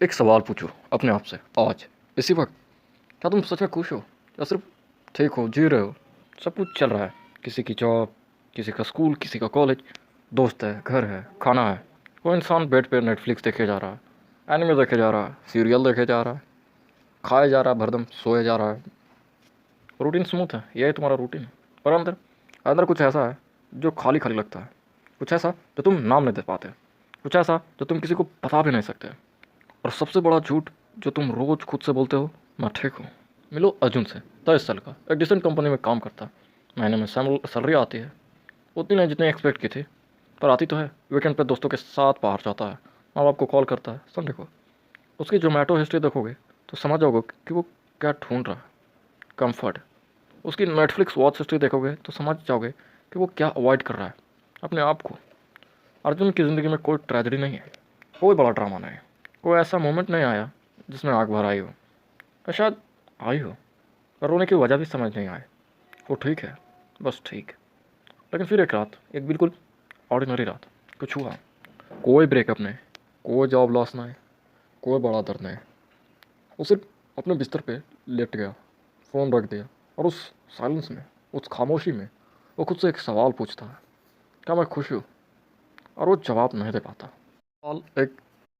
एक सवाल पूछो अपने आप से आज इसी वक्त। क्या तुम सच में खुश हो या सिर्फ ठीक हो, जी रहे हो? सब कुछ चल रहा है, किसी की जॉब, किसी का स्कूल, किसी का कॉलेज, दोस्त है, घर है, खाना है। कोई इंसान बेड पे नेटफ्लिक्स देखे जा रहा है, एनिमे देखे जा रहा है, सीरियल देखे जा रहा है, खाए जा रहा है, भरदम सोए जा रहा है। रूटीन स्मूथ है, यही तुम्हारा रूटीन है। पर अंदर अंदर कुछ ऐसा है जो खाली खाली लगता है। कुछ ऐसा जो तुम नाम नहीं दे पाते। कुछ ऐसा जो तुम किसी को बता भी नहीं सकते। और सबसे बड़ा झूठ जो तुम रोज़ खुद से बोलते हो, मैं ठीक हूँ। मिलो अर्जुन से, 23 साल का, एक डिसेंट कंपनी में काम करता। महीने में सैलरी आती है, उतनी नहीं जितनी एक्सपेक्ट की थी, पर आती तो है। वीकेंड पे दोस्तों के साथ बाहर जाता है, माँ बाप को कॉल करता है संडे को। उसकी जोमेटो हिस्ट्री देखोगे तो समझ जाओगे कि वो क्या ढूंढ रहा है। कंफर्ट। उसकी नेटफ्लिक्स वॉच हिस्ट्री देखोगे तो समझ जाओगे कि वो क्या अवॉइड कर रहा है, अपने आप को। अर्जुन की ज़िंदगी में कोई ट्रेजेडी नहीं है, कोई बड़ा ड्रामा नहीं, कोई ऐसा मोमेंट नहीं आया जिसमें आग भर आई हो। या शायद आई हो, पर रोने की वजह भी समझ नहीं आए। वो ठीक है, बस ठीक। लेकिन फिर एक रात, एक बिल्कुल ऑर्डिनरी रात, कुछ हुआ। कोई ब्रेकअप नहीं, कोई जॉब लॉस नहीं, कोई बड़ा दर्द नहीं। वो सिर्फ अपने बिस्तर पे लेट गया, फ़ोन रख दिया, और उस साइलेंस में, उस खामोशी में, वो खुद से एक सवाल पूछता है, क्या मैं खुश हूँ? और वो जवाब नहीं दे पाता।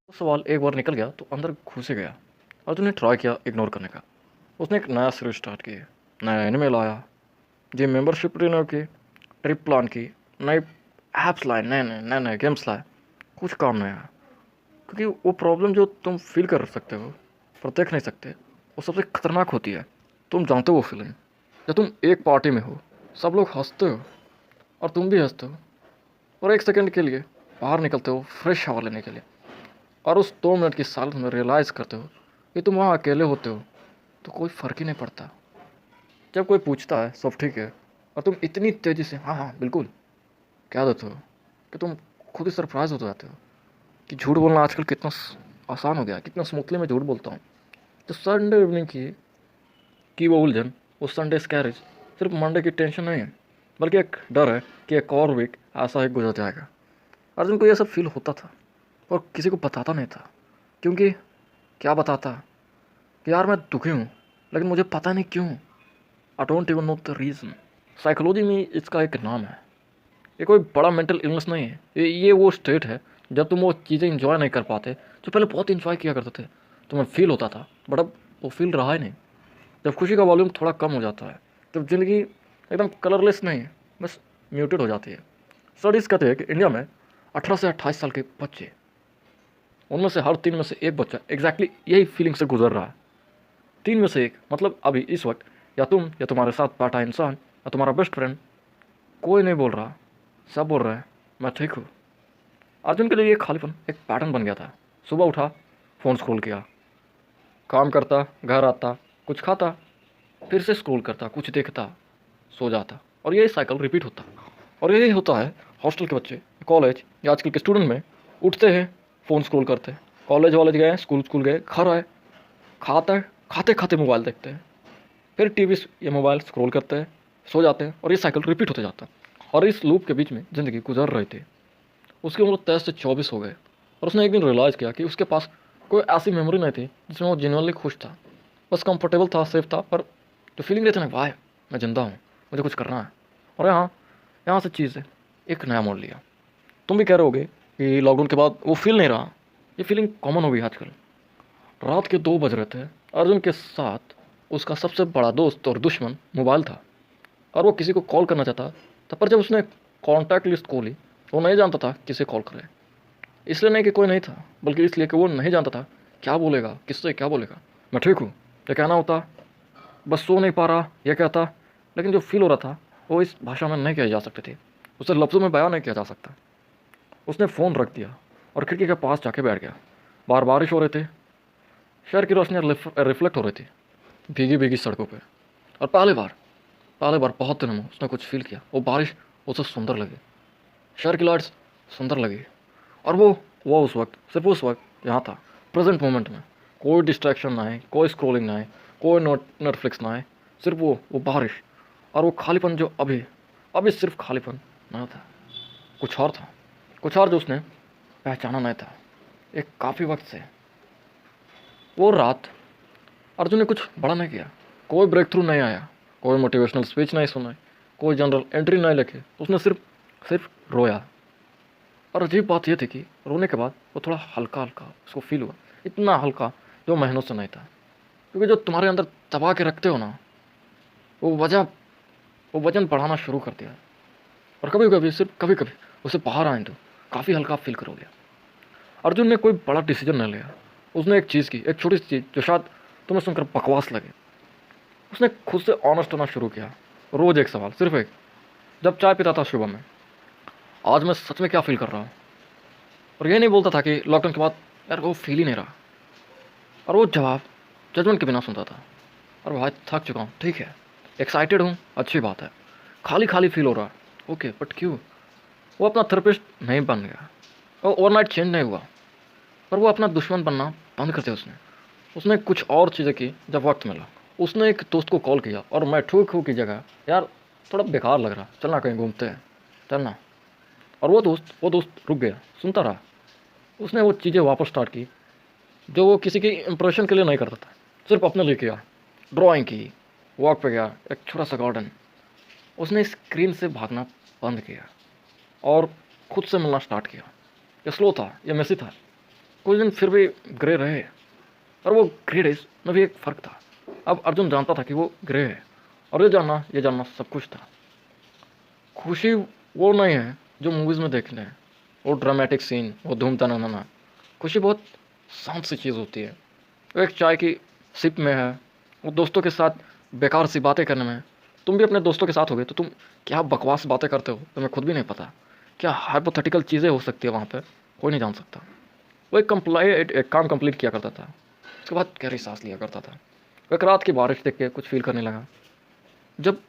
सवाल एक बार निकल गया तो अंदर घुस ही गया। अर्जुन ने ट्राई किया इग्नोर करने का। उसने एक नया सीरीज स्टार्ट की, नया एनिमे लाया, जिम मेंबरशिप रिन्यू की, ट्रिप प्लान की, नए ऐप्स लाए, नए नए नए नए गेम्स लाए। कुछ काम नहीं आया, क्योंकि वो प्रॉब्लम जो तुम फील कर सकते हो पर देख नहीं सकते, वो सबसे खतरनाक होती है। तुम जानते हो वो फीलिंग, जब तुम एक पार्टी में हो, सब लोग हंसते हो और तुम भी हंसते हो, और एक सेकंड के लिए बाहर निकलते हो फ्रेश हवा लेने के लिए, और उस 2 मिनट की साइलेंस में रियलाइज़ करते हो कि तुम वहाँ अकेले होते हो तो कोई फ़र्क ही नहीं पड़ता। जब कोई पूछता है सब ठीक है, और तुम इतनी तेज़ी से हाँ हाँ बिल्कुल कह देते हो कि तुम खुद ही सरप्राइज हो जाते हो कि झूठ बोलना आजकल कितना आसान हो गया, कितना स्मूथली मैं झूठ बोलता हूँ। तो संडे इवनिंग की वो उलझन, वो संडे स्कैरेज सिर्फ मंडे की टेंशन नहीं है, बल्कि एक डर है कि एक और वीक ऐसा ही गुजर जाएगा। अर्जुन को यह सब फील होता था, और किसी को बताता नहीं था, क्योंकि क्या बताता कि यार मैं दुखी हूँ, लेकिन मुझे पता नहीं क्यों। I don't even know the reason. Psychology में इसका एक नाम है। ये कोई बड़ा मेंटल इलनेस नहीं है, ये वो स्टेट है जब तुम वो चीज़ें इंजॉय नहीं कर पाते जो पहले बहुत इंजॉय किया करते थे। तुम्हें फील होता था, बट अब वो फील रहा ही नहीं। जब खुशी का वॉल्यूम थोड़ा कम हो जाता है, जब ज़िंदगी एकदम कलरलेस नहीं है, बस म्यूटेड हो जाती है। स्टडीज़ कहते हैं कि इंडिया में 18 से 28 साल के बच्चे, उनमें से हर 3 में से एक बच्चा एग्जैक्टली यही फीलिंग से गुजर रहा है। 3 में से 1 मतलब अभी इस वक्त, या तुम या तुम्हारे साथ बैठा इंसान या तुम्हारा बेस्ट फ्रेंड। कोई नहीं बोल रहा, सब बोल रहा है मैं ठीक हूँ। अर्जुन के लिए ये खालीपन एक पैटर्न बन गया था। सुबह उठा, फ़ोन स्क्रॉल किया, काम करता, घर आता, कुछ खाता, फिर से स्क्रॉल करता, कुछ देखता, सो जाता, और यही साइकिल रिपीट होता। और यही होता है हॉस्टल के बच्चे, कॉलेज या आजकल के स्टूडेंट में। उठते हैं, फ़ोन स्क्रॉल करते हैं, कॉलेज गए, स्कूल गए, घर आए, खाता है, खाते खाते मोबाइल देखते हैं, फिर टीवी या मोबाइल स्क्रॉल करते हैं, सो जाते हैं, और ये साइकिल रिपीट होते जाता है। और इस लूप के बीच में ज़िंदगी गुजर रही थी। उसकी उम्र 23 से 24 हो गए, और उसने एक दिन रियलाइज़ किया कि उसके पास कोई ऐसी मेमोरी नहीं थी जिसमें वो जेन्युइनली खुश था। बस कंफर्टेबल था, सेफ था, पर जो फीलिंग रहती ना, वाह मैं जिंदा हूँ, मुझे कुछ करना है। और यहाँ यहाँ से चीज़ एक नया मोड़ लिया। तुम भी कह रहे होगे कि लॉकडाउन के बाद वो फील नहीं रहा। ये फीलिंग कॉमन हो गई आजकल। रात के 2 बज रहे थे, अर्जुन के साथ उसका सबसे बड़ा दोस्त और दुश्मन मोबाइल था, और वो किसी को कॉल करना चाहता था, पर जब उसने कॉन्टैक्ट लिस्ट खोली, वो नहीं जानता था किसे कॉल करे। इसलिए नहीं कि कोई नहीं था, बल्कि इसलिए कि वो नहीं जानता था क्या बोलेगा, किससे क्या बोलेगा। मैं ठीक हूँ ये कहना होता, बस सो नहीं पा रहा यह कहता, लेकिन जो फील हो रहा था वो इस भाषा में नहीं किया जा सकते थे, उसे लफ्ज़ों में बयान नहीं किया जा सकता। उसने फ़ोन रख दिया और खिड़की के पास जाके बैठ गया। बाहर बारिश हो रहे थे, शहर की रोशनी रिफ्लेक्ट हो रही थी भीगी भीगी सड़कों पे। और पहले बार बहुत दिनों में उसने कुछ फील किया। वो बारिश उसे सुंदर लगी, शहर की लाइट्स सुंदर लगी, और वो उस वक्त, सिर्फ उस वक्त यहाँ था, प्रेजेंट मोमेंट में। कोई डिस्ट्रैक्शन ना है, कोई स्क्रॉलिंग ना है, कोई नेटफ्लिक्स ना है, सिर्फ वो बारिश और वो खालीपन जो अभी अभी सिर्फ खालीपन ना था, कुछ और था, कुछ और जो उसने पहचाना नहीं था। एक काफ़ी वक्त से वो रात अर्जुन ने कुछ बड़ा नहीं किया, कोई ब्रेक थ्रू नहीं आया, कोई मोटिवेशनल स्पीच नहीं सुनाई, कोई जनरल एंट्री नहीं लिखी, उसने सिर्फ सिर्फ रोया। और अजीब बात यह थी कि रोने के बाद वो थोड़ा हल्का हल्का उसको फील हुआ, इतना हल्का जो महीनों से नहीं था। क्योंकि जो तुम्हारे अंदर दबा के रखते हो ना, वो वजन बढ़ाना शुरू कर दिया। और कभी कभी, सिर्फ कभी कभी उसे बाहर आए तो काफ़ी हल्का फील करोगे। अर्जुन ने कोई बड़ा डिसीजन नहीं लिया, उसने एक चीज़ की, एक छोटी सी चीज़ जो शायद तुम्हें सुनकर बकवास लगे। उसने खुद से ऑनेस्ट होना शुरू किया। रोज़ एक सवाल, सिर्फ एक। जब चाय पीता था सुबह में, आज मैं सच में क्या फील कर रहा हूँ। और ये नहीं बोलता था कि लॉकडाउन के बाद यार वो फील ही नहीं रहा। और वो जवाब जजमेंट के बिना सुनता था। और भाई थक चुका हूँ, ठीक है, एक्साइटेड हूँ, अच्छी बात है, खाली खाली फील हो रहा है, ओके, बट क्यों। वो अपना थेरेपिस्ट नहीं बन गया, वो ओवरनाइट चेंज नहीं हुआ, पर वो अपना दुश्मन बनना बंद कर दिया। उसने कुछ और चीज़ें की। जब वक्त मिला उसने एक दोस्त को कॉल किया, और मैं ठूक ठूक की जगह, यार थोड़ा बेकार लग रहा, चलना कहीं घूमते हैं, चलना। और वो दोस्त रुक गया, सुनता रहा। उसने वो चीज़ें वापस स्टार्ट की जो वो किसी की इंप्रेशन के लिए नहीं करता था, सिर्फ अपने लिए किया। ड्राइंग की, वॉक पे गया, एक छोटा सा गार्डन। उसने स्क्रीन से भागना बंद किया और खुद से मिलना स्टार्ट किया। ये स्लो था, ये मेसी था, कुछ दिन फिर भी ग्रे रहे। और वो ग्रे डेज में भी एक फ़र्क था। अब अर्जुन जानता था कि वो ग्रे है, और ये जानना सब कुछ था। खुशी वो नहीं है जो मूवीज़ में देखते हैं, वो ड्रामेटिक सीन, वो धूम तनाना। खुशी बहुत शांत सी चीज़ होती है। वो एक चाय की सिप में है, वो दोस्तों के साथ बेकार सी बातें करने में है। तुम भी अपने दोस्तों के साथ होगे तो तुम क्या बकवास बातें करते हो तुम्हें खुद भी नहीं पता। क्या हाइपोथेटिकल चीज़ें हो सकती है वहाँ पे, कोई नहीं जान सकता। वो एक काम कंप्लीट किया करता था, उसके बाद गहरी सांस लिया करता था। वो एक रात की बारिश देख के कुछ फील करने लगा, जब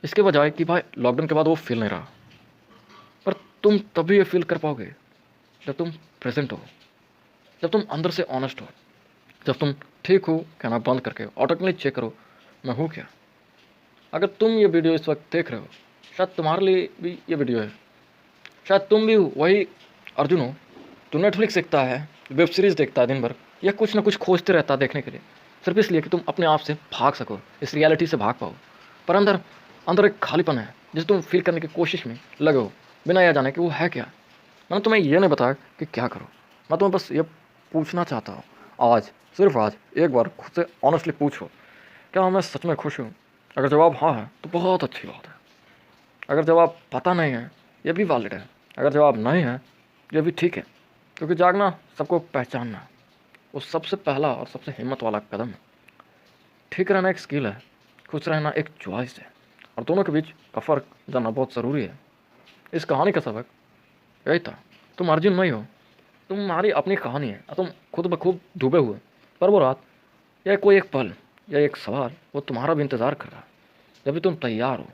इसके बजाय कि भाई लॉकडाउन के बाद वो फील नहीं रहा। पर तुम तभी ये फील कर पाओगे जब तुम प्रेजेंट हो, जब तुम अंदर से ऑनेस्ट हो, जब तुम ठीक हो कहना बंद करके ऑटोमेटिकली चेक करो मैं हूँ क्या। अगर तुम ये वीडियो इस वक्त देख रहे हो, शायद तुम्हारे लिए भी ये वीडियो है। शायद तुम भी वही अर्जुन हो जो नेटफ्लिक्स देखता है, वेब सीरीज़ देखता है दिन भर, या कुछ ना कुछ खोजते रहता है देखने के लिए, सिर्फ इसलिए कि तुम अपने आप से भाग सको, इस रियलिटी से भाग पाओ। पर अंदर अंदर एक खालीपन है जिसे तुम फील करने की कोशिश में लगे हो, बिना यह जाने कि वो है क्या। मैंने तुम्हें यह नहीं बताया कि क्या करो, मैं तुम्हें बस ये पूछना चाहता हूँ आज, सिर्फ आज एक बार खुद से ऑनेस्टली पूछो, क्या मैं सच में खुश हूँ। अगर जवाब हाँ है तो बहुत अच्छी बात है। अगर जवाब पता नहीं है, ये भी वैलिड है। अगर जवाब नहीं है, ये भी ठीक है। क्योंकि जागना सबको पहचानना वो सबसे पहला और सबसे हिम्मत वाला कदम है। ठीक रहना एक स्किल है, खुश रहना एक चॉइस है, और दोनों के बीच का फ़र्क जानना बहुत ज़रूरी है। इस कहानी का सबक यही था। तुम अर्जुन नहीं हो, तुम्हारी अपनी कहानी है, और तुम खुद ब खुद डूबे हुए। पर वो रात, या कोई एक पल, या एक सवाल, वो तुम्हारा भी इंतज़ार कर रहा है। जब भी तुम तैयार हो